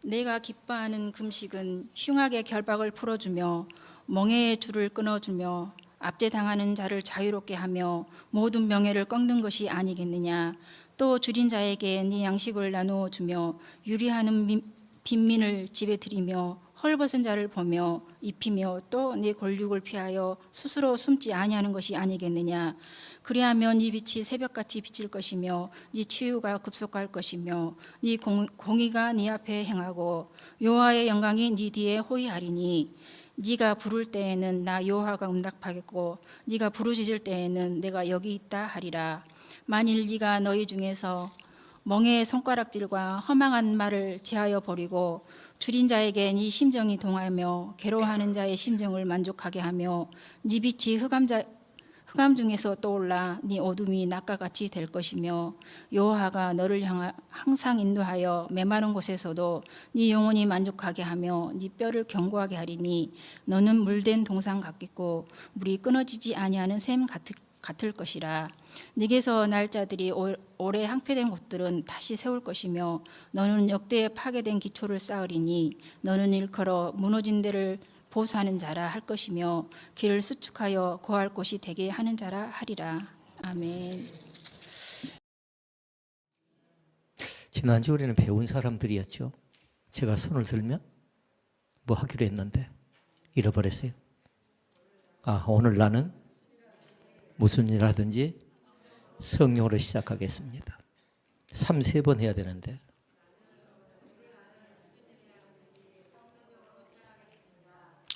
내가 기뻐하는 금식은 흉악의 결박을 풀어주며 멍에의 줄을 끊어주며 압제당하는 자를 자유롭게 하며 모든 명예를 꺾는 것이 아니겠느냐. 또 줄인 자에게 네 양식을 나누어 주며 유리하는 빈민을 집에 들이며 헐벗은 자를 보며 입히며 또 네 권륙을 피하여 스스로 숨지 아니하는 것이 아니겠느냐. 그리하면 네 빛이 새벽같이 비칠 것이며 네 치유가 급속할 것이며 네 공의가 네 앞에 행하고 여호와의 영광이 네 뒤에 호위하리니 네가 부를 때에는 나 여호와가 응답하겠고 네가 부르짖을 때에는 내가 여기 있다 하리라. 만일 네가 너희 중에서 멍에의 손가락질과 허망한 말을 제하여 버리고 줄인 자에게 네 심정이 동하며 괴로워하는 자의 심정을 만족하게 하며 네 빛이 흑암 중에서 떠올라 네 어둠이 낮과 같이 될 것이며 여호와가 너를 항상 인도하여 메마른 곳에서도 네 영혼이 만족하게 하며 네 뼈를 견고하게 하리니 너는 물된 동상 같겠고 물이 끊어지지 아니하는 샘 같을 것이라. 네게서 날 자들이 오래 항폐된 곳들은 다시 세울 것이며 너는 역대에 파괴된 기초를 쌓으리니 너는 일컬어 무너진 데를 보수하는 자라 할 것이며 길을 수축하여 거할 곳이 되게 하는 자라 하리라. 아멘. 지난주 우리는 배운 사람들이었죠. 제가 손을 들면 뭐 하기로 했는데 잃어버렸어요. 오늘 나는 무슨 일 하든지 성령으로 시작하겠습니다. 3-4번 해야 되는데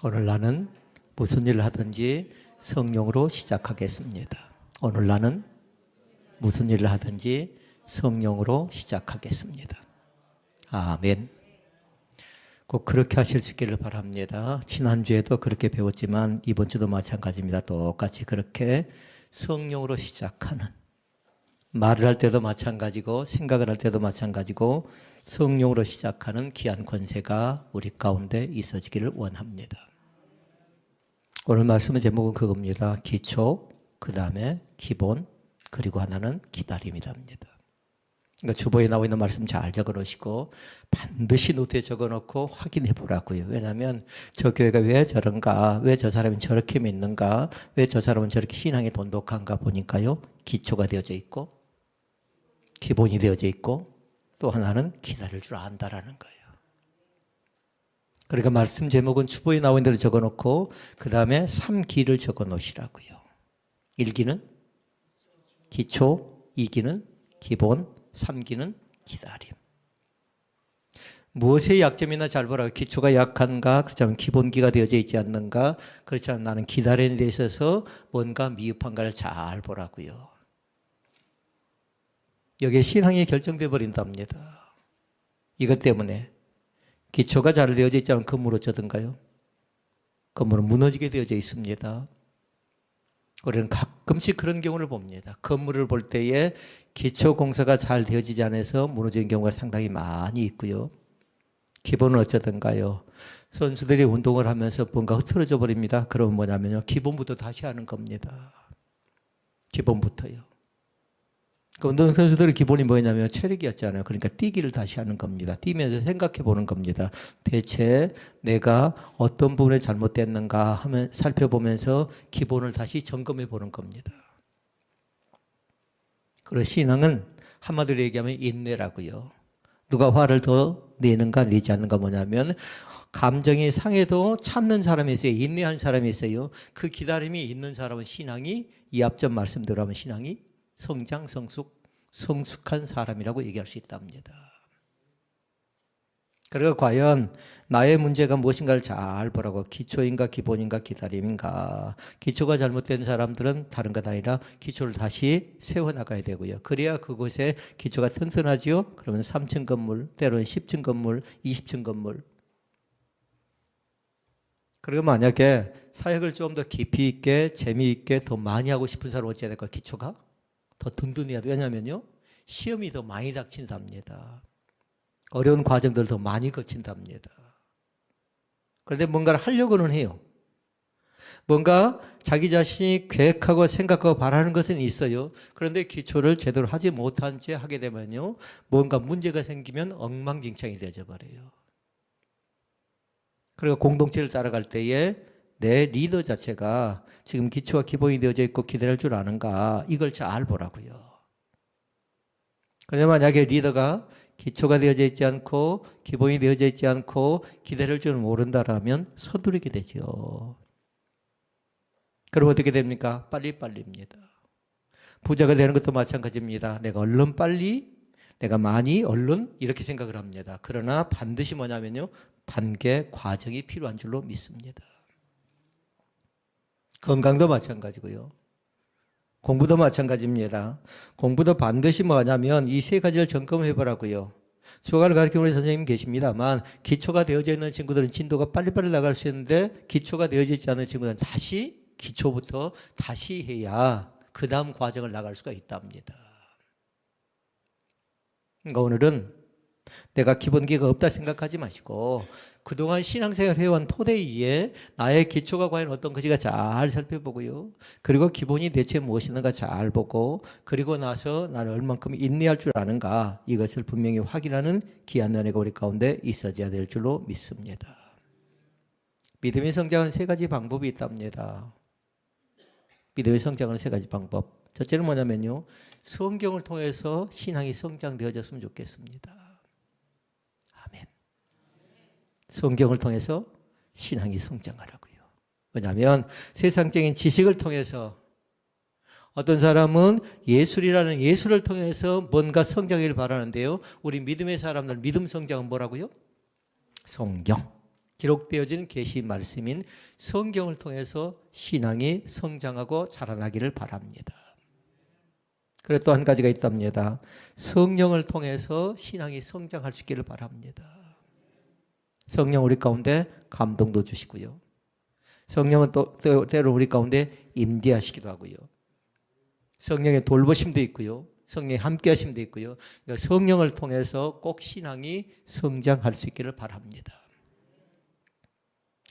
오늘 나는 무슨 일을 하든지 성령으로 시작하겠습니다. 오늘 나는 무슨 일을 하든지 성령으로 시작하겠습니다. 아멘. 꼭 그렇게 하실 수 있기를 바랍니다. 지난주에도 그렇게 배웠지만 이번 주도 마찬가지입니다. 똑같이 그렇게 성령으로 시작하는, 말을 할 때도 마찬가지고 생각을 할 때도 마찬가지고 성령으로 시작하는 귀한 권세가 우리 가운데 있어지기를 원합니다. 오늘 말씀의 제목은 그겁니다. 기초, 그 다음에 기본, 그리고 하나는 기다림이랍니다. 그러니까 주보에 나와 있는 말씀 잘 적어놓으시고 반드시 노트에 적어놓고 확인해 보라고요. 왜냐하면 저 교회가 왜 저런가, 왜 저 사람이 저렇게 믿는가, 왜 저 사람은 저렇게 신앙이 돈독한가 보니까요. 기초가 되어져 있고 기본이 되어져 있고 또 하나는 기다릴 줄 안다라는 거예요. 그러니까 말씀 제목은 주보에 나와 있는 대로 적어놓고 그 다음에 3기를 적어놓으시라고요. 1기는 기초, 2기는 기본, 3기는 기다림. 무엇의 약점이나 잘 보라. 기초가 약한가? 그렇지 않으면 기본기가 되어져 있지 않는가? 그렇지 않으면 나는 기다리는 데 있어서 뭔가 미흡한가를 잘 보라고요. 여기에 신앙이 결정되어 버린답니다. 이것 때문에 기초가 잘 되어져 있지 않은 건물은 어쩌든가요? 건물은 무너지게 되어져 있습니다. 우리는 가끔씩 그런 경우를 봅니다. 건물을 볼 때에 기초 공사가 잘 되어지지 않아서 무너지는 경우가 상당히 많이 있고요. 기본은 어쩌든가요. 선수들이 운동을 하면서 뭔가 흐트러져 버립니다. 그러면 뭐냐면요. 기본부터 다시 하는 겁니다. 기본부터요. 그 운동선수들의 기본이 뭐냐면 체력이었잖아요. 그러니까 뛰기를 다시 하는 겁니다. 뛰면서 생각해 보는 겁니다. 대체 내가 어떤 부분에 잘못됐는가 하면 살펴보면서 기본을 다시 점검해 보는 겁니다. 그리고 신앙은 한마디로 얘기하면 인내라고요. 누가 화를 더 내는가 내지 않는가 뭐냐면 감정이 상해도 참는 사람이 있어요. 인내하는 사람이 있어요. 그 기다림이 있는 사람은 신앙이 이 앞전 말씀대로 하면 신앙이 성장, 성숙한 사람이라고 얘기할 수 있답니다. 그리고 과연 나의 문제가 무엇인가를 잘 보라고. 기초인가 기본인가 기다림인가. 기초가 잘못된 사람들은 다른 것 아니라 기초를 다시 세워나가야 되고요. 그래야 그곳에 기초가 튼튼하지요. 그러면 3층 건물, 때로는 10층 건물, 20층 건물. 그리고 만약에 사역을 좀 더 깊이 있게 재미있게 더 많이 하고 싶은 사람은 어찌해야 될까? 기초가 더 든든해야 돼요. 왜냐하면요. 시험이 더 많이 닥친답니다. 어려운 과정들을 더 많이 거친답니다. 그런데 뭔가를 하려고는 해요. 뭔가 자기 자신이 계획하고 생각하고 바라는 것은 있어요. 그런데 기초를 제대로 하지 못한 채 하게 되면요. 뭔가 문제가 생기면 엉망진창이 되어져 버려요. 그리고 공동체를 따라갈 때에 내 리더 자체가 지금 기초가 기본이 되어져 있고 기대할 줄 아는가, 이걸 잘 보라고요. 그런데 만약에 리더가 기초가 되어져 있지 않고 기본이 되어져 있지 않고 기대할 줄 모른다라면 서두르게 되죠. 그럼 어떻게 됩니까? 빨리빨리입니다. 부자가 되는 것도 마찬가지입니다. 내가 얼른 빨리, 내가 많이 얼른 이렇게 생각을 합니다. 그러나 반드시 뭐냐면요, 단계 과정이 필요한 줄로 믿습니다. 건강도 마찬가지고요. 공부도 마찬가지입니다. 공부도 반드시 뭐냐면 이 세 가지를 점검해 보라고요. 수학을 가르치는 우리 선생님 계십니다만 기초가 되어져 있는 친구들은 진도가 빨리빨리 나갈 수 있는데 기초가 되어져 있지 않은 친구들은 다시 기초부터 다시 해야 그 다음 과정을 나갈 수가 있답니다. 그러니까 오늘은 내가 기본기가 없다 생각하지 마시고 그동안 신앙생활을 해온 토대 위에 나의 기초가 과연 어떤 것인가 잘 살펴보고요. 그리고 기본이 대체 무엇인가 잘 보고 그리고 나서 나는 얼만큼 인내할 줄 아는가, 이것을 분명히 확인하는 귀한 은혜가 우리 가운데 있어져야 될 줄로 믿습니다. 믿음의 성장은 세 가지 방법이 있답니다. 믿음의 성장은 세 가지 방법. 첫째는 뭐냐면요, 성경을 통해서 신앙이 성장되어졌으면 좋겠습니다. 아멘. 성경을 통해서 신앙이 성장하라고요. 왜냐하면 세상적인 지식을 통해서 어떤 사람은 예술이라는 예술을 통해서 뭔가 성장을 바라는데요, 우리 믿음의 사람들 믿음 성장은 뭐라고요? 성경. 기록되어진 계시 말씀인 성경을 통해서 신앙이 성장하고 자라나기를 바랍니다. 그리고 또 한 가지가 있답니다. 성령을 통해서 신앙이 성장할 수 있기를 바랍니다. 성령 우리 가운데 감동도 주시고요. 성령은 또 때로 우리 가운데 임재하시기도 하고요. 성령의 돌보심도 있고요. 성령의 함께 하심도 있고요. 성령을 통해서 꼭 신앙이 성장할 수 있기를 바랍니다.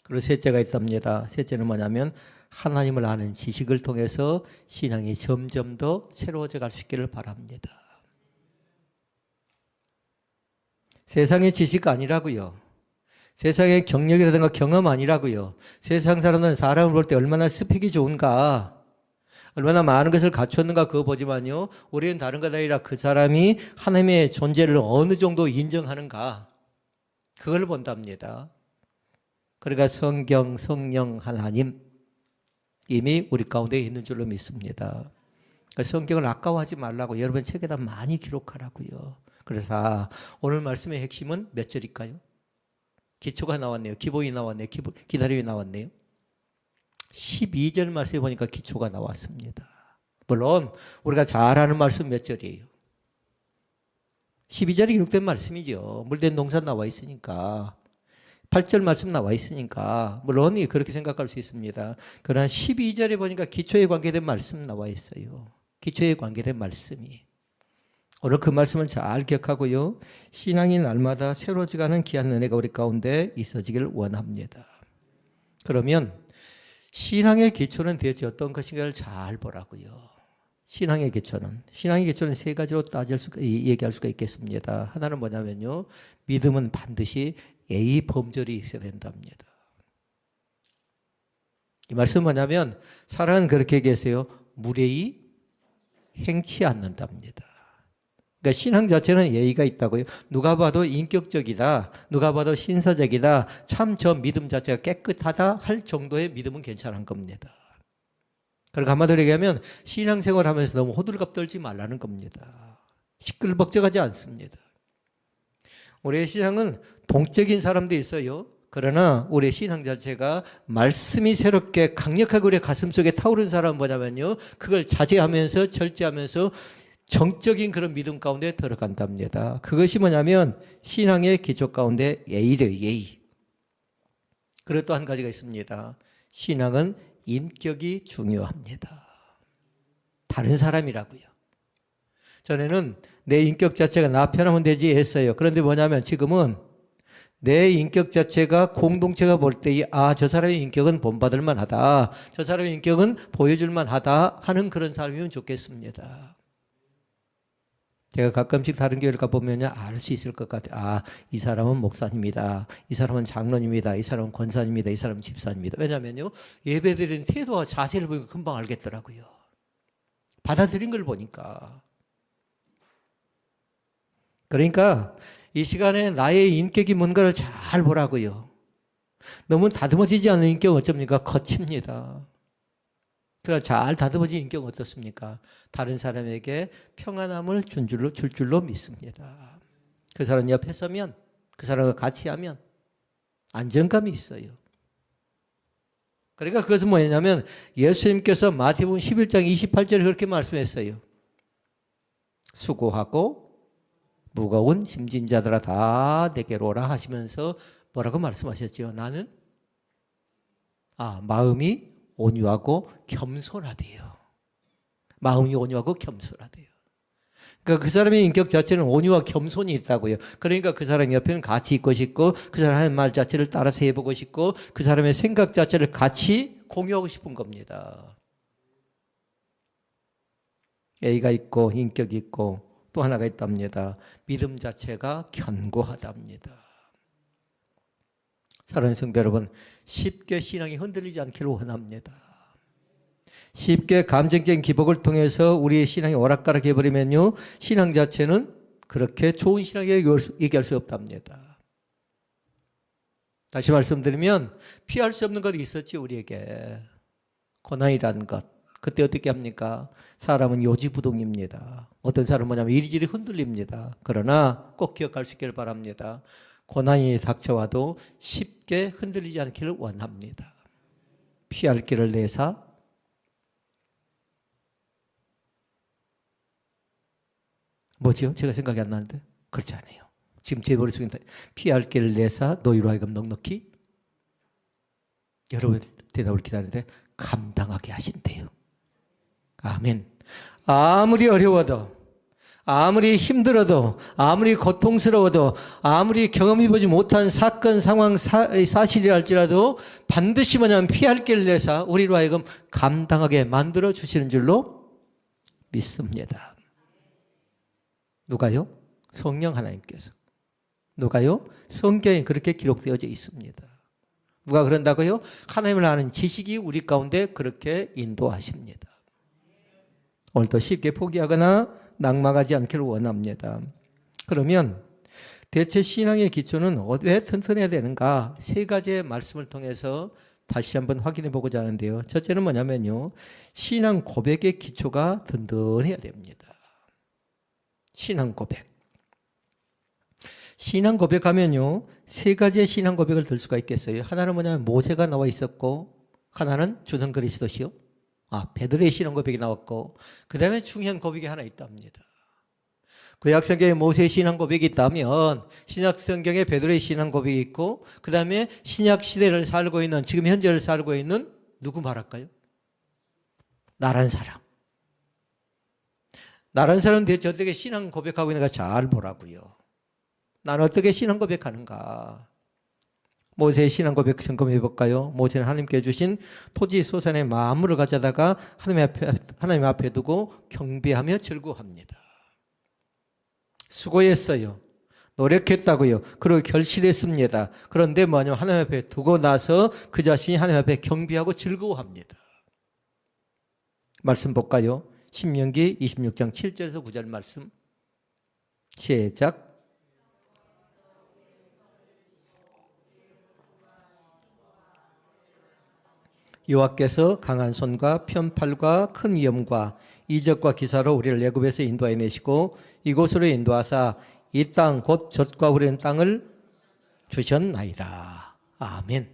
그리고 셋째가 있답니다. 셋째는 뭐냐면 하나님을 아는 지식을 통해서 신앙이 점점 더 새로워져 갈 수 있기를 바랍니다. 세상의 지식 아니라고요. 세상의 경력이라든가 경험 아니라고요. 세상 사람들은 사람을 볼 때 얼마나 스펙이 좋은가, 얼마나 많은 것을 갖췄는가 그거 보지만요, 우리는 다른 것 아니라 그 사람이 하나님의 존재를 어느 정도 인정하는가, 그걸 본답니다. 그러니까 성경, 성령, 하나님 이미 우리 가운데 있는 줄로 믿습니다. 그러니까 성경을 아까워하지 말라고 여러분 책에다 많이 기록하라고요. 그래서 오늘 말씀의 핵심은 몇 절일까요? 기초가 나왔네요. 기본이 나왔네요. 기다림이 나왔네요. 12절 말씀에 보니까 기초가 나왔습니다. 물론 우리가 잘 아는 말씀 몇 절이에요? 12절에 기록된 말씀이죠. 물된 농사 나와 있으니까. 8절 말씀 나와 있으니까 물론 그렇게 생각할 수 있습니다. 그러나 12절에 보니까 기초에 관계된 말씀 나와 있어요. 기초에 관계된 말씀이. 오늘 그 말씀을 잘 기억하고요, 신앙이 날마다 새로워지가는 귀한 은혜가 우리 가운데 있어지기를 원합니다. 그러면 신앙의 기초는 대체 어떤 것인가를 잘 보라고요. 신앙의 기초는 세 가지로 얘기할 수가 있겠습니다. 하나는 뭐냐면요, 믿음은 반드시 예의 범절이 있어야 된답니다. 이 말씀은 뭐냐면 사랑은 그렇게 얘기했어요. 무례히 행치 않는답니다. 그러니까 신앙 자체는 예의가 있다고요. 누가 봐도 인격적이다, 누가 봐도 신사적이다, 참 저 믿음 자체가 깨끗하다 할 정도의 믿음은 괜찮은 겁니다. 그러니까 한마디로 얘기하면 신앙생활 하면서 너무 호들갑 떨지 말라는 겁니다. 시끌벅적하지 않습니다. 우리의 신앙은 동적인 사람도 있어요. 그러나 우리의 신앙 자체가 말씀이 새롭게 강력하게 우리의 가슴속에 타오르는 사람은 뭐냐면요, 그걸 자제하면서 절제하면서 정적인 그런 믿음 가운데 들어간답니다. 그것이 뭐냐면 신앙의 기초 가운데 예의래요. 예의. 그리고 또 한 가지가 있습니다. 신앙은 인격이 중요합니다. 다른 사람이라고요. 전에는 내 인격 자체가 나 편하면 되지 했어요. 그런데 뭐냐면 지금은 내 인격 자체가 공동체가 볼 때 저 사람의 인격은 본받을 만하다, 저 사람의 인격은 보여줄 만하다 하는 그런 사람이면 좋겠습니다. 제가 가끔씩 다른 교회를 가보면 알 수 있을 것 같아요. 아, 이 사람은 목사님이다. 이 사람은 장로님이다. 이 사람은 권사님이다. 이 사람은 집사님이다. 왜냐하면요, 예배드리는 태도와 자세를 보니까 금방 알겠더라고요. 받아들인 걸 보니까. 그러니까 이 시간에 나의 인격이 뭔가를 잘 보라고요. 너무 다듬어지지 않는 인격은 어쩝니까? 거칩니다. 그러나 잘 다듬어진 인격은 어떻습니까? 다른 사람에게 평안함을 줄 줄로 믿습니다. 그 사람 옆에 서면, 그 사람과 같이 하면 안정감이 있어요. 그러니까 그것은 뭐냐면 예수님께서 마태복음 11장 28절에 그렇게 말씀했어요. 수고하고 무거운 짐진 자들아 다 내게로 오라 하시면서 뭐라고 말씀하셨죠? 나는 마음이 온유하고 겸손하대요. 마음이 온유하고 겸손하대요. 그러니까 그 사람의 인격 자체는 온유와 겸손이 있다고요. 그러니까 그 사람 옆에는 같이 있고 싶고 그 사람 하는 말 자체를 따라서 해보고 싶고 그 사람의 생각 자체를 같이 공유하고 싶은 겁니다. A가 있고 인격이 있고 또 하나가 있답니다. 믿음 자체가 견고하답니다. 사랑하는 성도 여러분, 쉽게 신앙이 흔들리지 않기를 원합니다. 쉽게 감정적인 기복을 통해서 우리의 신앙이 오락가락 해버리면요, 신앙 자체는 그렇게 좋은 신앙이라고 얘기할 수 없답니다. 다시 말씀드리면 피할 수 없는 것이 있었지, 우리에게. 고난이라는 것. 그때 어떻게 합니까? 사람은 요지부동입니다. 어떤 사람은 뭐냐면 이리저리 흔들립니다. 그러나 꼭 기억할 수 있기를 바랍니다. 고난이 닥쳐와도 쉽게 흔들리지 않기를 원합니다. 피할 길을 내사 뭐지요? 제가 생각이 안 나는데 그렇지 않아요. 지금 제 머릿속에 피할 길을 내사 너희로 하여금 넉넉히 여러분 대답을 기다리는데 감당하게 하신대요. 아멘. 아무리 어려워도 아무리 힘들어도 아무리 고통스러워도 아무리 경험해보지 못한 사건 상황 사실이라 할지라도 반드시 뭐냐면 피할 길을 내사 우리로 하여금 감당하게 만들어 주시는 줄로 믿습니다. 누가요? 성령 하나님께서. 누가요? 성경에 그렇게 기록되어져 있습니다. 누가 그런다고요? 하나님을 아는 지식이 우리 가운데 그렇게 인도하십니다. 오늘도 쉽게 포기하거나 낙망하지 않기를 원합니다. 그러면 대체 신앙의 기초는 왜 튼튼해야 되는가? 세 가지의 말씀을 통해서 다시 한번 확인해 보고자 하는데요. 첫째는 뭐냐면요, 신앙 고백의 기초가 든든해야 됩니다. 신앙 고백. 신앙 고백하면요, 세 가지의 신앙 고백을 들 수가 있겠어요. 하나는 뭐냐면 모세가 나와 있었고, 하나는 주는 그리스도시요. 베드로의 신앙 고백이 나왔고, 그 다음에 중요한 고백이 하나 있답니다. 구약성경에 모세의 신앙 고백이 있다면 신약성경에 베드로의 신앙 고백이 있고, 그 다음에 신약시대를 살고 있는, 지금 현재를 살고 있는 누구 말할까요? 나란 사람. 나란 사람 대체 어떻게 신앙 고백하고 있는가 잘 보라고요. 나는 어떻게 신앙 고백하는가? 모세의 신앙 고백 점검해 볼까요? 모세는 하나님께 주신 토지 소산의 만물을 가져다가 하나님 앞에 두고 경배하며 즐거워합니다. 수고했어요. 노력했다고요. 그리고 결실했습니다. 그런데 뭐냐면 하나님 앞에 두고 나서 그 자신이 하나님 앞에 경배하고 즐거워합니다. 말씀 볼까요? 신명기 26장 7절에서 9절 말씀. 시작. 여호와께서 강한 손과 편팔과 큰 위엄과 이적과 기사로 우리를 애굽에서 인도하여 내시고 이곳으로 인도하사 이 땅 곧 젖과 흐르는 땅을 주셨나이다. 아멘.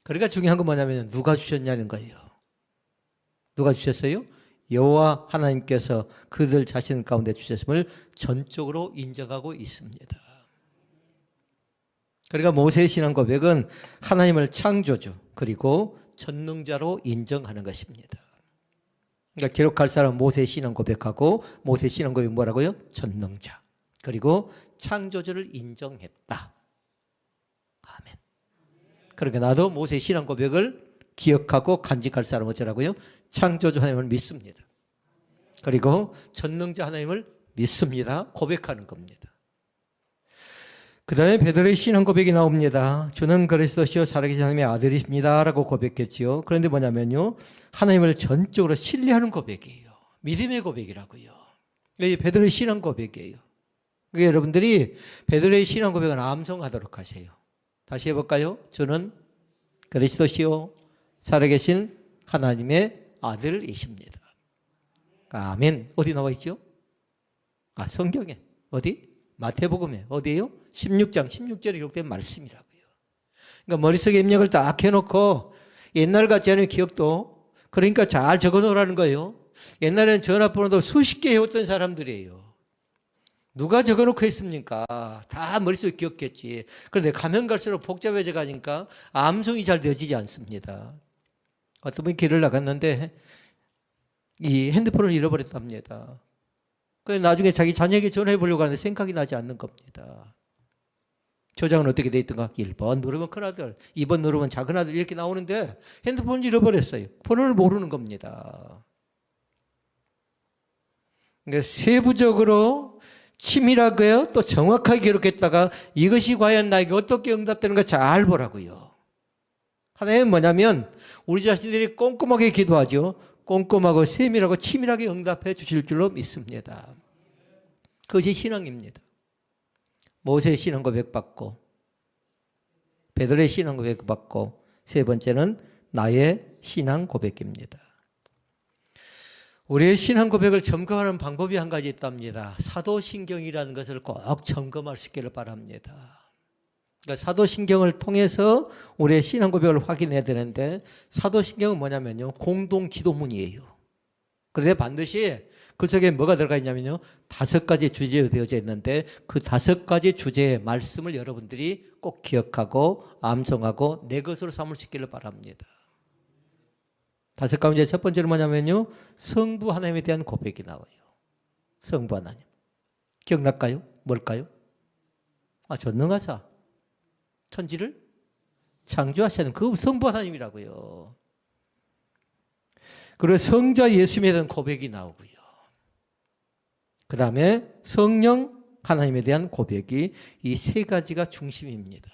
그러니까 중요한 건 뭐냐면 누가 주셨냐는 거예요. 누가 주셨어요? 여호와 하나님께서 그들 자신 가운데 주셨음을 전적으로 인정하고 있습니다. 그러니까 모세의 신앙 고백은 하나님을 창조주 그리고 전능자로 인정하는 것입니다. 그러니까 기록할 사람은 모세의 신앙 고백하고 모세의 신앙 고백이 뭐라고요? 전능자 그리고 창조주를 인정했다. 아멘. 그러니까 나도 모세의 신앙 고백을 기억하고 간직할 사람은 어쩌라고요? 창조주 하나님을 믿습니다. 그리고 전능자 하나님을 믿습니다. 고백하는 겁니다. 그 다음에 베드로의 신앙 고백이 나옵니다. 주는 그리스도시요 살아계신 하나님의 아들이십니다 라고 고백했지요. 그런데 뭐냐면요, 하나님을 전적으로 신뢰하는 고백이에요. 믿음의 고백이라고요. 이게 베드로의 신앙 고백이에요. 그러니까 여러분들이 베드로의 신앙 고백을 암송하도록 하세요. 다시 해볼까요? 주는 그리스도시요 살아계신 하나님의 아들이십니다. 아멘. 어디 나와 있죠? 성경에. 어디? 마태복음에. 어디예요? 16장 16절에 기록된 말씀이라고요. 그러니까 머릿속에 입력을 딱 해놓고 옛날 같지 않은 기억도 그러니까 잘 적어놓으라는 거예요. 옛날에는 전화번호도 수십 개 해왔던 사람들이에요. 누가 적어놓고 했습니까? 다 머릿속에 기억했지. 그런데 가면 갈수록 복잡해져 가니까 암송이 잘 되어지지 않습니다. 어떤 분이 길을 나갔는데 이 핸드폰을 잃어버렸답니다. 그래서 나중에 자기 자녀에게 전화해 보려고 하는데 생각이 나지 않는 겁니다. 저장은 어떻게 돼 있던가? 1번 누르면 큰아들, 2번 누르면 작은아들 이렇게 나오는데 핸드폰을 잃어버렸어요. 번호를 모르는 겁니다. 그러니까 세부적으로 치밀하고요, 또 정확하게 기록했다가 이것이 과연 나에게 어떻게 응답되는가 잘 보라고요. 하나는 뭐냐면 우리 자신들이 꼼꼼하게 기도하죠. 꼼꼼하고 세밀하고 치밀하게 응답해 주실 줄로 믿습니다. 그것이 신앙입니다. 모세의 신앙 고백 받고, 베드로의 신앙 고백 받고, 세 번째는 나의 신앙 고백입니다. 우리의 신앙 고백을 점검하는 방법이 한 가지 있답니다. 사도신경이라는 것을 꼭 점검할 수 있기를 바랍니다. 그러니까 사도신경을 통해서 우리의 신앙 고백을 확인해야 되는데, 사도신경은 뭐냐면요, 공동 기도문이에요. 그런데 반드시 그 속에 뭐가 들어가 있냐면요, 5가지 주제로 되어져 있는데 그 5가지 주제의 말씀을 여러분들이 꼭 기억하고 암송하고 내 것으로 삼을 수 있기를 바랍니다. 5 가운데 첫 번째는 뭐냐면요, 성부 하나님에 대한 고백이 나와요. 성부 하나님. 기억날까요? 뭘까요? 전능하사. 천지를 창조하시는 그 성부 하나님이라고요. 그리고 성자 예수님에 대한 고백이 나오고요. 그 다음에 성령 하나님에 대한 고백이 이 3가지가 중심입니다.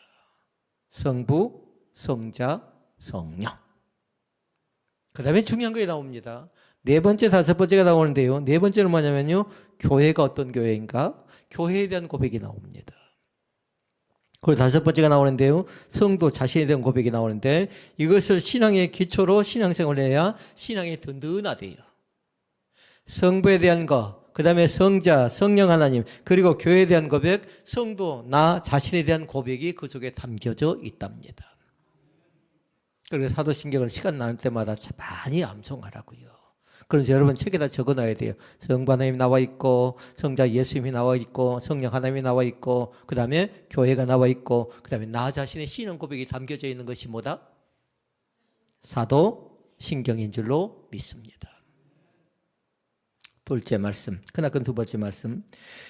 성부, 성자, 성령. 그 다음에 중요한 게 나옵니다. 4번째, 5번째가 나오는데요. 4번째는 뭐냐면요, 교회가 어떤 교회인가? 교회에 대한 고백이 나옵니다. 그리고 5번째가 나오는데요, 성도 자신에 대한 고백이 나오는데 이것을 신앙의 기초로 신앙생활을 해야 신앙이 든든하대요. 성부에 대한 것, 그 다음에 성자, 성령 하나님, 그리고 교회에 대한 고백, 성도, 나 자신에 대한 고백이 그 속에 담겨져 있답니다. 그래서 사도신경을 시간 나눌 때마다 많이 암송하라고요. 그래서 여러분 책에다 적어놔야 돼요. 성부 하나님이 나와 있고, 성자 예수님이 나와 있고, 성령 하나님이 나와 있고, 그 다음에 교회가 나와 있고, 그 다음에 나 자신의 신앙 고백이 담겨져 있는 것이 뭐다? 사도신경인 줄로 믿습니다. 둘째 말씀, 크나큰 2번째 말씀.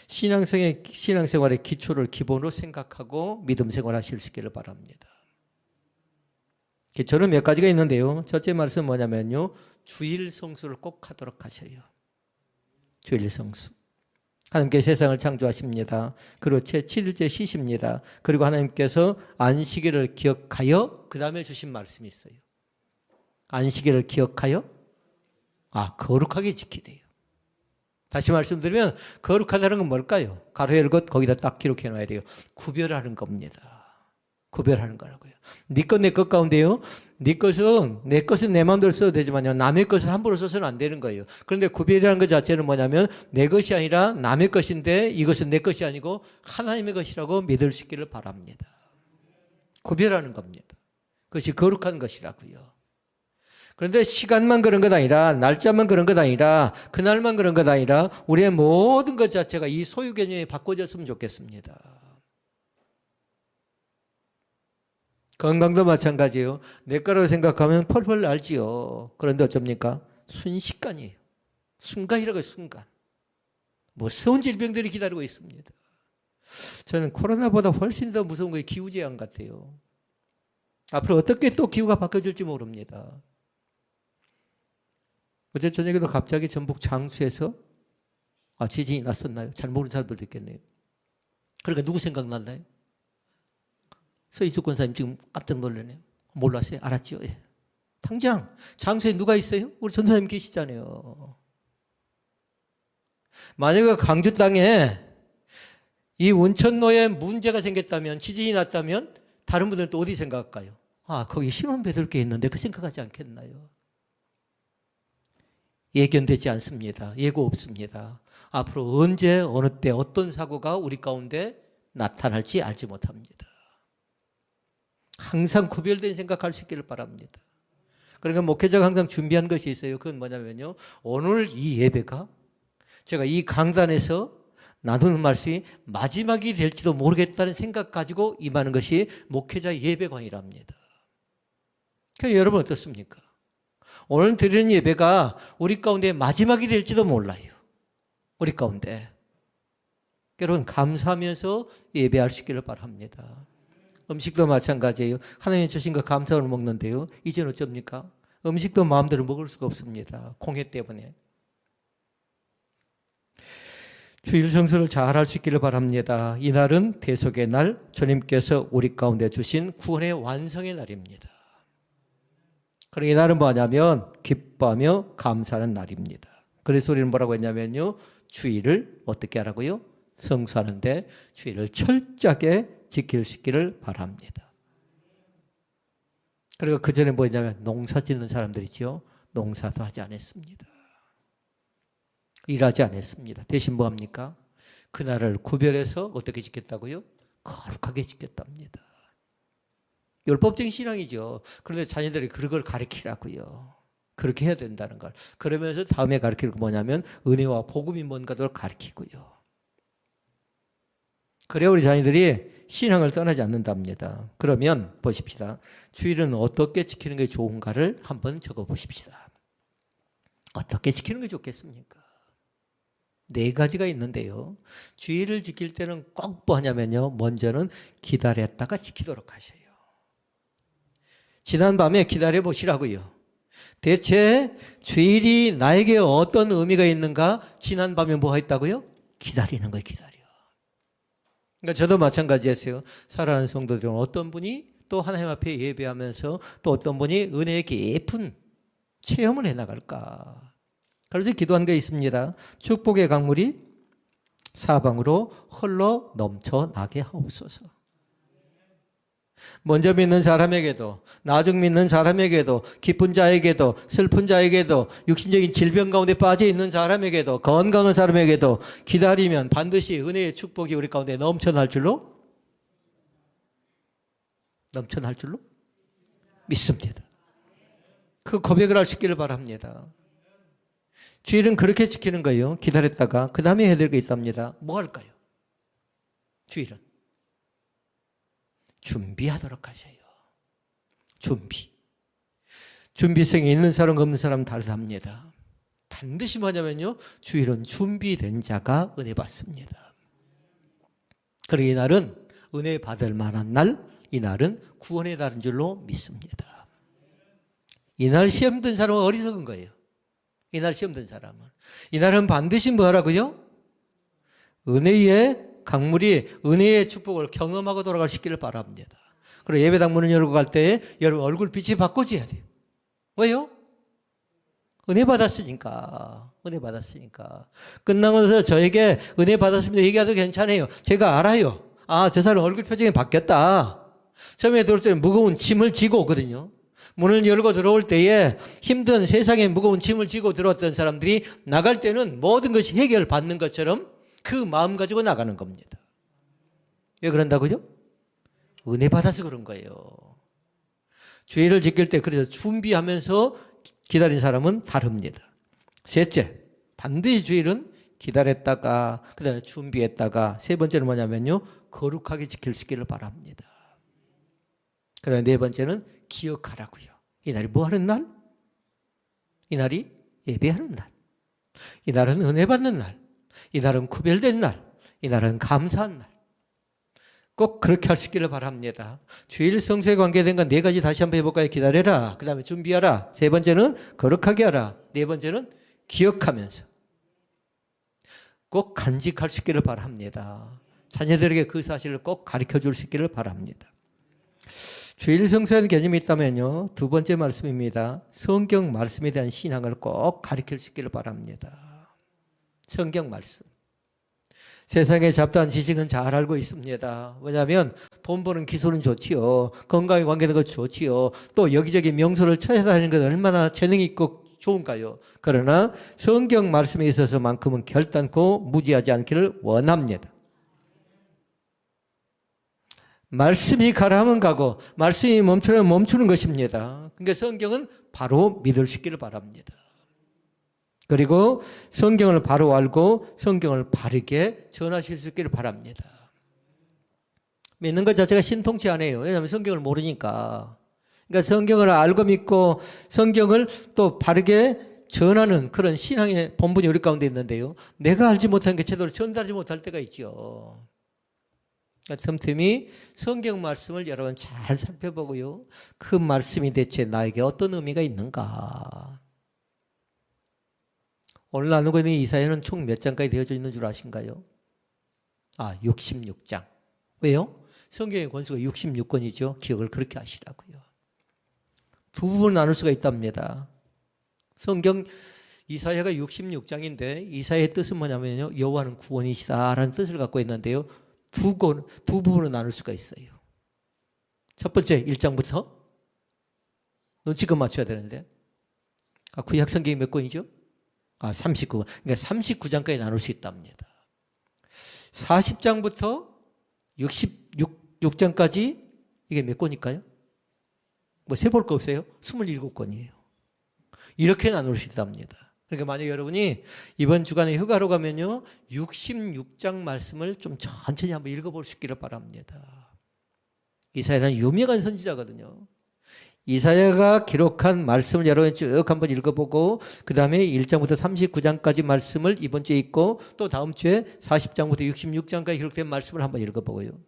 신앙생활의 기초를 기본으로 생각하고 믿음 생활하실 수 있기를 바랍니다. 기초는 몇 가지가 있는데요. 첫째 말씀은 뭐냐면요, 주일 성수를 꼭 하도록 하셔요. 주일 성수. 하나님께서 세상을 창조하십니다. 그리고 7일째 쉬십니다. 그리고 하나님께서 안식일을 기억하여 그 다음에 주신 말씀이 있어요. 안식일을 기억하여 거룩하게 지키래요. 다시 말씀드리면 거룩하다는 건 뭘까요? 가로 열것 거기다 딱 기록해 놔야 돼요. 구별하는 겁니다. 구별하는 거라고요. 네 것 내 것 가운데요, 네 것은 내 마음대로 써도 되지만요, 남의 것을 함부로 써서는 안 되는 거예요. 그런데 구별이라는 것 자체는 뭐냐면 내 것이 아니라 남의 것인데 이것은 내 것이 아니고 하나님의 것이라고 믿을 수 있기를 바랍니다. 구별하는 겁니다. 그것이 거룩한 것이라고요. 그런데 시간만 그런 것 아니라, 날짜만 그런 것 아니라, 그날만 그런 것 아니라 우리의 모든 것 자체가 이 소유 개념이 바꿔졌으면 좋겠습니다. 건강도 마찬가지예요. 내 거라고 생각하면 펄펄 날지요. 그런데 어쩝니까? 순식간이에요. 순간이라고 해요. 순간. 무서운 질병들이 기다리고 있습니다. 저는 코로나보다 훨씬 더 무서운 게 기후재앙 같아요. 앞으로 어떻게 또 기후가 바뀌어질지 모릅니다. 어제 저녁에도 갑자기 전북 장수에서 아, 지진이 났었나요? 잘 모르는 사람들도 있겠네요. 그러니까 누구 생각났나요? 서희주 권사님 지금 깜짝 놀라네요. 몰랐어요? 알았지요? 예. 당장 장소에 누가 있어요? 우리 전도사님 계시잖아요. 만약에 강주 땅에 이 온천로에 문제가 생겼다면, 지진이 났다면 다른 분들은 또 어디 생각할까요? 아, 거기 신혼 배들 게 있는데 그 생각하지 않겠나요? 예견되지 않습니다. 예고 없습니다. 앞으로 언제 어느 때 어떤 사고가 우리 가운데 나타날지 알지 못합니다. 항상 구별된 생각할 수 있기를 바랍니다. 그러니까 목회자가 항상 준비한 것이 있어요. 그건 뭐냐면요, 오늘 이 예배가 제가 이 강단에서 나누는 말씀이 마지막이 될지도 모르겠다는 생각 가지고 임하는 것이 목회자 예배관이랍니다. 그러니까 여러분 어떻습니까? 오늘 드리는 예배가 우리 가운데 마지막이 될지도 몰라요. 우리 가운데. 여러분 감사하면서 예배할 수 있기를 바랍니다. 음식도 마찬가지예요. 하나님 주신 거 감사로 먹는데요. 이제는 어쩝니까? 음식도 마음대로 먹을 수가 없습니다. 공해 때문에. 주일 성수를 잘 할 수 있기를 바랍니다. 이날은 대속의 날, 주님께서 우리 가운데 주신 구원의 완성의 날입니다. 그리고 이날은 뭐냐면 기뻐하며 감사하는 날입니다. 그래서 우리는 뭐라고 했냐면요, 주일을 어떻게 하라고요? 성수하는데 주일을 철저하게 지킬 수 있기를 바랍니다. 그리고 그 전에 뭐냐면 농사 짓는 사람들이죠. 농사도 하지 않았습니다. 일하지 않았습니다. 대신 뭐합니까? 그날을 구별해서 어떻게 지켰다고요? 거룩하게 지켰답니다. 율법적인 신앙이죠. 그런데 자녀들이 그걸 가르치라고요. 그렇게 해야 된다는 걸. 그러면서 다음에 가르치는 거 뭐냐면 은혜와 복음이 뭔가를 가르치고요. 그래야 우리 자녀들이 신앙을 떠나지 않는답니다. 그러면 보십시다. 주일은 어떻게 지키는 게 좋은가를 한번 적어보십시다. 어떻게 지키는 게 좋겠습니까? 4가지가 있는데요. 주일을 지킬 때는 꼭 뭐 하냐면요, 먼저는 기다렸다가 지키도록 하셔요. 지난밤에 기다려 보시라고요. 대체 주일이 나에게 어떤 의미가 있는가? 지난밤에 뭐 했다고요? 기다리는 거예요. 기다려. 그러니까 저도 마찬가지였어요. 사랑하는 성도들은 어떤 분이 또 하나님 앞에 예배하면서 또 어떤 분이 은혜의 깊은 체험을 해나갈까. 그래서 기도한 게 있습니다. 축복의 강물이 사방으로 흘러 넘쳐나게 하옵소서. 먼저 믿는 사람에게도, 나중 믿는 사람에게도, 기쁜 자에게도, 슬픈 자에게도, 육신적인 질병 가운데 빠져 있는 사람에게도, 건강한 사람에게도 기다리면 반드시 은혜의 축복이 우리 가운데 넘쳐날 줄로 믿습니다. 그 고백을 할 수 있기를 바랍니다. 주일은 그렇게 지키는 거예요. 기다렸다가 그 다음에 해야 될 게 있답니다. 뭐 할까요? 주일은 준비하도록 하셔요. 준비성이 있는 사람과 없는 사람은 다르답니다. 반드시 뭐냐면요, 주일은 준비된 자가 은혜 받습니다. 그리고 이날은 은혜 받을 만한 날, 이날은 구원의 날인 줄로 믿습니다. 이날 시험 든 사람은 어리석은 거예요. 이날 시험 든 사람은. 이날은 반드시 뭐 하라고요? 은혜의 강물이 은혜의 축복을 경험하고 돌아갈 수 있기를 바랍니다. 그리고 예배당 문을 열고 갈 때 여러분 얼굴 빛이 바꿔져야 돼요. 왜요? 은혜 받았으니까. 끝나고 나서 저에게 은혜 받았습니다 얘기해도 괜찮아요. 제가 알아요. 아, 저 사람 얼굴 표정이 바뀌었다. 처음에 들어올 때는 무거운 짐을 지고 오거든요. 문을 열고 들어올 때에 힘든 세상에 무거운 짐을 지고 들어왔던 사람들이 나갈 때는 모든 것이 해결받는 것처럼 그 마음 가지고 나가는 겁니다. 왜 그런다고요? 은혜 받아서 그런 거예요. 주일을 지킬 때 그래서 준비하면서 기다린 사람은 다릅니다. 셋째, 반드시 주일은 기다렸다가 그 다음에 준비했다가 세 번째는 뭐냐면요, 거룩하게 지킬 수 있기를 바랍니다. 그 다음에 네 번째는 기억하라고요. 이날이 뭐 하는 날? 이날이 예배하는 날. 이날은 은혜 받는 날. 이날은 구별된 날. 이날은 감사한 날. 꼭 그렇게 할 수 있기를 바랍니다. 주일 성수에 관계된 건 4가지 다시 한번 해볼까요? 기다려라. 그 다음에 준비하라. 세 번째는 거룩하게 하라. 네 번째는 기억하면서. 꼭 간직할 수 있기를 바랍니다. 자녀들에게 그 사실을 꼭 가르쳐 줄 수 있기를 바랍니다. 주일 성수의 개념이 있다면요, 두 번째 말씀입니다. 성경 말씀에 대한 신앙을 꼭 가르칠 수 있기를 바랍니다. 성경 말씀. 세상의 잡다한 지식은 잘 알고 있습니다. 왜냐하면 돈 버는 기술은 좋지요. 건강에 관계된 것 좋지요. 또 여기저기 명소를 찾아다니는 것 얼마나 재능이 있고 좋은가요? 그러나 성경 말씀에 있어서만큼은 결단코 무지하지 않기를 원합니다. 말씀이 가라면 가고 말씀이 멈추면 멈추는 것입니다. 그러니까 성경은 바로 믿을 수 있기를 바랍니다. 그리고 성경을 바로 알고 성경을 바르게 전하실 수 있기를 바랍니다. 믿는 것 자체가 신통치 않아요. 왜냐하면 성경을 모르니까. 그러니까 성경을 알고 믿고 성경을 또 바르게 전하는 그런 신앙의 본분이 우리 가운데 있는데요. 내가 알지 못한 게 제대로 전달하지 못할 때가 있죠. 그러니까 틈틈이 성경 말씀을 여러분 잘 살펴보고요. 그 말씀이 대체 나에게 어떤 의미가 있는가. 오늘 나누고 있는 이사야는 총 몇 장까지 되어져 있는 줄 아신가요? 66장. 왜요? 성경의 권수가 66권이죠. 기억을 그렇게 하시라고요. 두 부분 나눌 수가 있답니다. 성경 이사야가 66장인데 이사야의 뜻은 뭐냐면요. 여호와는 구원이시다라는 뜻을 갖고 있는데요. 두 부분으로 나눌 수가 있어요. 첫 번째 1장부터 눈치껏 맞춰야 되는데 구약 성경이 몇 권이죠? 39권. 그러니까 39장까지 나눌 수 있답니다. 40장부터 66장까지 이게 몇 권일까요? 뭐 세볼 거 없어요? 27권이에요. 이렇게 나눌 수 있답니다. 그러니까 만약 여러분이 이번 주간에 휴가로 가면요 66장 말씀을 좀 천천히 한번 읽어볼 수 있기를 바랍니다. 이사야는 유명한 선지자거든요. 이사야가 기록한 말씀을 여러분 쭉 한번 읽어보고 그 다음에 1장부터 39장까지 말씀을 이번 주에 읽고 또 다음 주에 40장부터 66장까지 기록된 말씀을 한번 읽어보고요.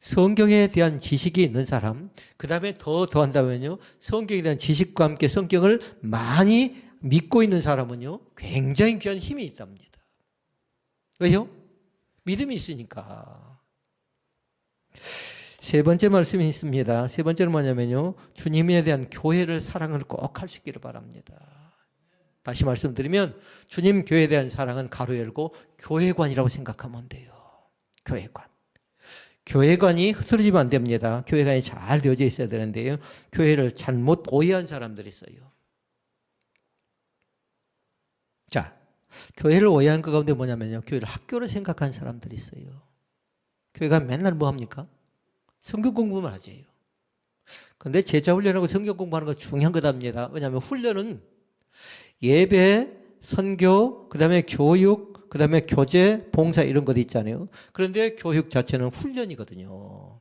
성경에 대한 지식이 있는 사람, 그 다음에 더한다면요 성경에 대한 지식과 함께 성경을 많이 믿고 있는 사람은요 굉장히 귀한 힘이 있답니다. 왜요? 믿음이 있으니까. 세 번째 말씀이 있습니다. 세 번째는 뭐냐면요 주님에 대한 교회를 사랑을 꼭 할 수 있기를 바랍니다. 다시 말씀드리면 주님 교회에 대한 사랑은 가로 열고 교회관이라고 생각하면 돼요. 교회관. 교회관이 흐트러지면 안 됩니다. 교회관이 잘 되어져 있어야 되는데요. 교회를 잘못 오해한 사람들이 있어요. 자, 교회를 오해한 것 가운데 뭐냐면요. 교회를 학교로 생각하는 사람들이 있어요. 교회가 맨날 뭐 합니까? 성경 공부만 하지요. 그런데 제자 훈련하고 성경 공부하는 거 중요한 거답니다. 왜냐하면 훈련은 예배, 선교, 그 다음에 교육, 그 다음에 교제, 봉사 이런 것도 있잖아요. 그런데 교육 자체는 훈련이거든요.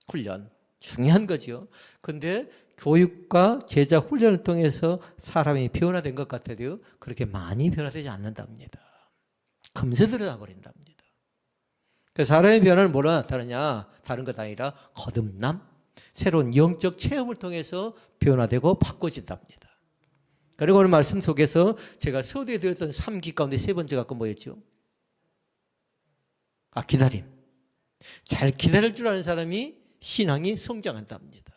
훈련. 중요한 거죠. 그런데 교육과 제자 훈련을 통해서 사람이 변화된 것 같아도요. 그렇게 많이 변화되지 않는답니다. 금세 드러나 버린답니다. 사람의 변화는 뭐로 나타나냐? 다른 것 아니라 거듭남, 새로운 영적 체험을 통해서 변화되고 바꿔진답니다. 그리고 오늘 말씀 속에서 제가 서두에 드렸던 3기 가운데 세 번째가 뭐였죠? 기다림. 잘 기다릴 줄 아는 사람이 신앙이 성장한답니다.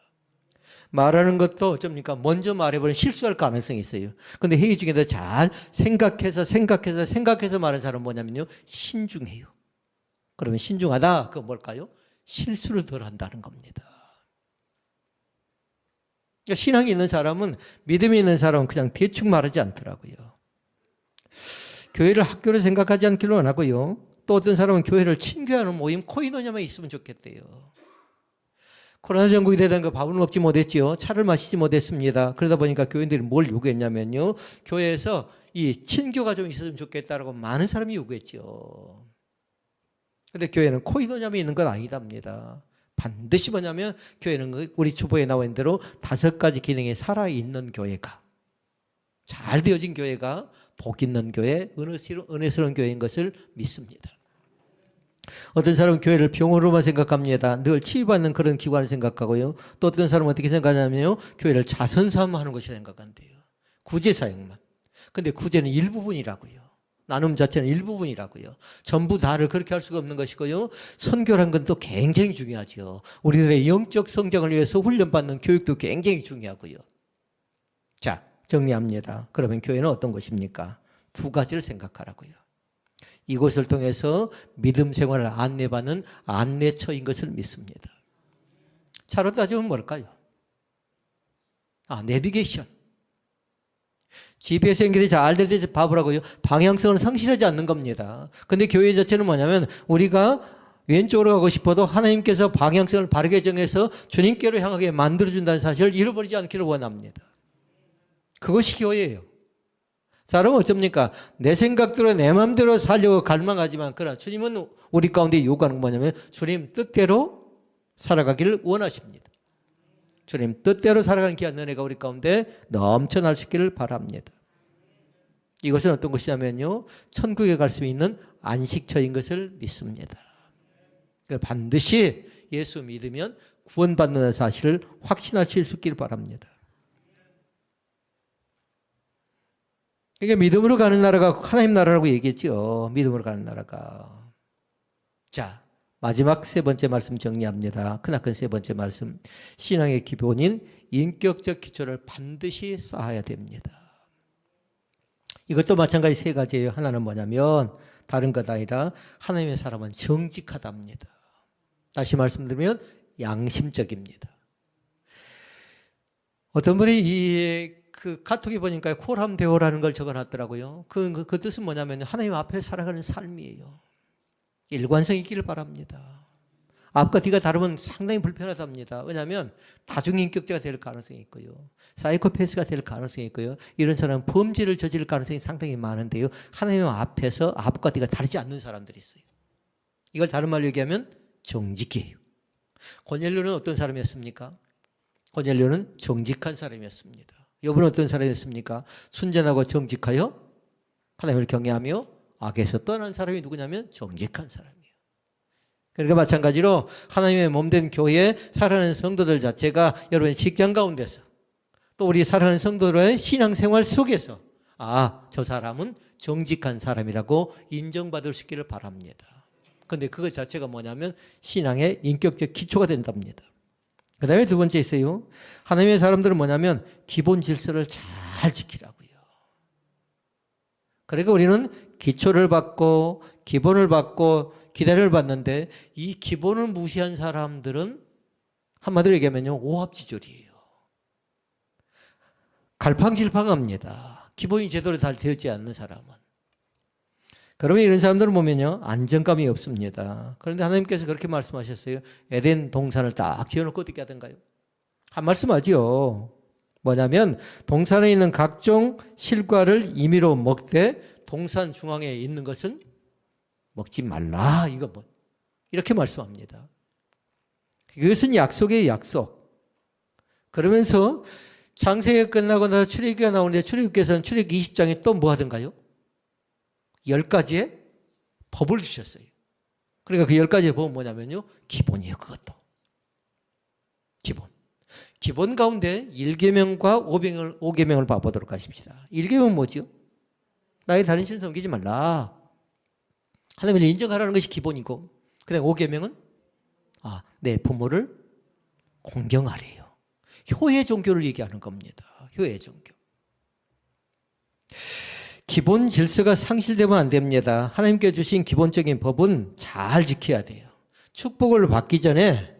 말하는 것도 어쩝니까? 먼저 말해버리면 실수할 가능성이 있어요. 그런데 회의 중에도 잘 생각해서 말하는 사람은 뭐냐면요. 신중해요. 그러면 신중하다, 그건 뭘까요? 실수를 덜 한다는 겁니다. 그러니까 신앙이 있는 사람은, 믿음이 있는 사람은 그냥 대충 말하지 않더라고요. 교회를 학교로 생각하지 않기로 원하고요. 또 어떤 사람은 교회를 친교하는 모임, 코이노냐만 있으면 좋겠대요. 코로나 전국이 되던 거 밥을 먹지 못했지요. 차를 마시지 못했습니다. 그러다 보니까 교인들이 뭘 요구했냐면요. 교회에서 이 친교가 좀 있었으면 좋겠다라고 많은 사람이 요구했죠. 그런데 교회는 코이노냐만 있는 건 아니답니다. 반드시 뭐냐면 교회는 우리 주보에 나와 있는 대로 5가지 기능이 살아있는 교회가, 잘 되어진 교회가 복 있는 교회, 은혜스러운 교회인 것을 믿습니다. 어떤 사람은 교회를 병원으로만 생각합니다. 늘 치유받는 그런 기관을 생각하고요. 또 어떤 사람은 어떻게 생각하냐면요. 교회를 자선사업하는 것이 생각한대요. 구제사역만. 근데 구제는 일부분이라고요. 나눔 자체는 일부분이라고요. 전부 다를 그렇게 할 수가 없는 것이고요. 선교란 건 또 굉장히 중요하죠. 우리들의 영적 성장을 위해서 훈련받는 교육도 굉장히 중요하고요. 자, 정리합니다. 그러면 교회는 어떤 것입니까? 두 가지를 생각하라고요. 이곳을 통해서 믿음 생활을 안내받는 안내처인 것을 믿습니다. 차로 따지면 뭘까요? 내비게이션. GPS 연결이 잘 되듯이 바보라고요. 방향성을 상실하지 않는 겁니다. 근데 교회 자체는 뭐냐면 우리가 왼쪽으로 가고 싶어도 하나님께서 방향성을 바르게 정해서 주님께로 향하게 만들어준다는 사실을 잃어버리지 않기를 원합니다. 그것이 교회예요. 자, 그럼 어쩝니까? 내 생각대로 내 마음대로 살려고 갈망하지만 그러나 주님은 우리 가운데 요구하는 건 뭐냐면 주님 뜻대로 살아가기를 원하십니다. 주님 뜻대로 살아가는 귀한 은혜가 우리 가운데 넘쳐날 수 있기를 바랍니다. 이것은 어떤 것이냐면요, 천국에 갈 수 있는 안식처인 것을 믿습니다. 반드시 예수 믿으면 구원받는 사실을 확신하실 수 있기를 바랍니다. 그러니까 믿음으로 가는 나라가 하나님 나라라고 얘기했죠. 믿음으로 가는 나라가. 자, 마지막 세 번째 말씀 정리합니다. 크나큰 세 번째 말씀. 신앙의 기본인 인격적 기초를 반드시 쌓아야 됩니다. 이것도 마찬가지 세 가지예요. 하나는 뭐냐면 다른 것 아니라 하나님의 사람은 정직하답니다. 다시 말씀드리면 양심적입니다. 어떤 분이 그 카톡에 보니까 콜함 대오라는 걸 적어놨더라고요. 그 뜻은 뭐냐면 하나님 앞에 살아가는 삶이에요. 일관성 있기를 바랍니다. 앞과 뒤가 다르면 상당히 불편하답니다. 왜냐하면 다중인격자가 될 가능성이 있고요. 사이코패스가 될 가능성이 있고요. 이런 사람은 범죄를 저지를 가능성이 상당히 많은데요. 하나님 앞에서 앞과 뒤가 다르지 않는 사람들이 있어요. 이걸 다른 말로 얘기하면 정직이에요. 고넬료는 어떤 사람이었습니까? 고넬료는 정직한 사람이었습니다. 여러분은 어떤 사람이었습니까? 순전하고 정직하여 하나님을 경외하며 악에서 떠난 사람이 누구냐면 정직한 사람이에요. 그러니까 마찬가지로 하나님의 몸된 교회에 살아가는 성도들 자체가 여러분 직장 가운데서 또 우리 살아가는 성도들의 신앙생활 속에서 저 사람은 정직한 사람이라고 인정받을 수 있기를 바랍니다. 그런데 그것 자체가 뭐냐면 신앙의 인격적 기초가 된답니다. 그 다음에 두 번째 있어요. 하나님의 사람들은 뭐냐면 기본 질서를 잘 지키라고요. 그러니까 우리는 기초를 받고 기본을 받고 기대를 받는데 이 기본을 무시한 사람들은 한마디로 얘기하면요, 오합지졸이에요. 갈팡질팡합니다. 기본이 제대로 잘 되었지 않는 사람은. 그러면 이런 사람들을 보면요, 안정감이 없습니다. 그런데 하나님께서 그렇게 말씀하셨어요. 에덴 동산을 딱 지어놓고 어떻게 하던가요? 한 말씀 하지요. 뭐냐면 동산에 있는 각종 실과를 임의로 먹되 동산 중앙에 있는 것은 먹지 말라. 이거 뭐 이렇게 말씀합니다. 이것은 약속의 약속. 그러면서 창세기가 끝나고 나서 출애굽기가 나오는데 출애굽기에서는 출애굽기 20장에 또 뭐 하던가요? 10가지의 법을 주셨어요. 그러니까 그 10가지의 법은 뭐냐면요, 기본이에요. 그것도 기본 가운데 1계명과 5계명을 봐보도록 하십시다. 1계명은 뭐죠? 나의 다른 신을 섬기지 말라. 하나님을 인정하라는 것이 기본이고, 그 다음에 5계명은 내 부모를 공경하래요. 효의 종교를 얘기하는 겁니다. 효의 종교. 기본 질서가 상실되면 안 됩니다. 하나님께 주신 기본적인 법은 잘 지켜야 돼요. 축복을 받기 전에,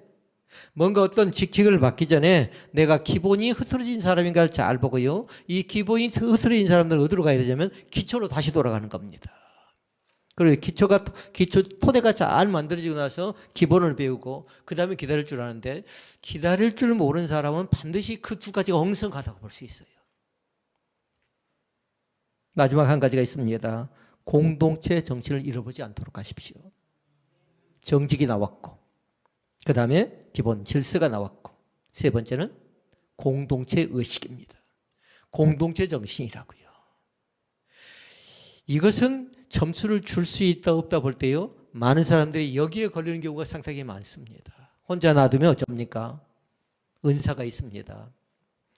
뭔가 어떤 직책을 받기 전에 내가 기본이 흐트러진 사람인가를 잘 보고요. 이 기본이 흐트러진 사람들은 어디로 가야 되냐면 기초로 다시 돌아가는 겁니다. 그리고 기초 토대가 잘 만들어지고 나서 기본을 배우고 그 다음에 기다릴 줄 아는데, 기다릴 줄 모르는 사람은 반드시 그 두 가지가 엉성하다고 볼 수 있어요. 마지막 한 가지가 있습니다. 공동체 정신을 잃어보지 않도록 하십시오. 정직이 나왔고, 그 다음에 기본 질서가 나왔고, 세 번째는 공동체 의식입니다. 공동체 정신이라고요. 이것은 점수를 줄 수 있다 없다 볼 때요, 많은 사람들이 여기에 걸리는 경우가 상당히 많습니다. 혼자 놔두면 어쩝니까? 은사가 있습니다.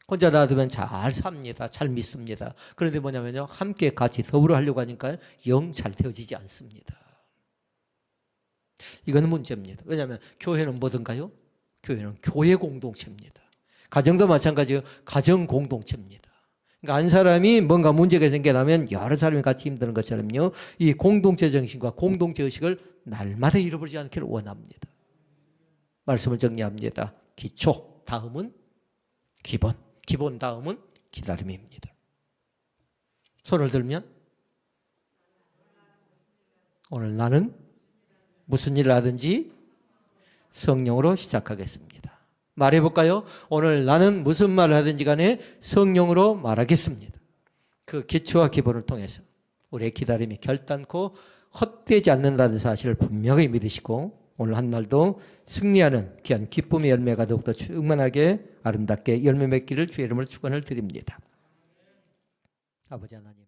혼자 놔두면 잘 삽니다. 잘 믿습니다. 그런데 뭐냐면요, 함께 같이 더불어 하려고 하니까 영 잘 되어지지 않습니다. 이거는 문제입니다. 왜냐하면 교회는 뭐든가요? 교회는 교회 공동체입니다. 가정도 마찬가지예요. 가정 공동체입니다. 그러니까 한 사람이 뭔가 문제가 생겨나면 여러 사람이 같이 힘드는 것처럼요, 이 공동체 정신과 공동체 의식을 날마다 잃어버리지 않기를 원합니다. 말씀을 정리합니다. 기초, 다음은 기본, 기본 다음은 기다림입니다. 손을 들면 오늘 나는 무슨 일을 하든지 성령으로 시작하겠습니다. 말해볼까요? 오늘 나는 무슨 말을 하든지 간에 성령으로 말하겠습니다. 그 기초와 기본을 통해서 우리의 기다림이 결단코 헛되지 않는다는 사실을 분명히 믿으시고 오늘 한 날도 승리하는 귀한 기쁨의 열매가 더욱더 충만하게 아름답게 열매 맺기를 주의 이름으로 축원을 드립니다. 아버지 하나님.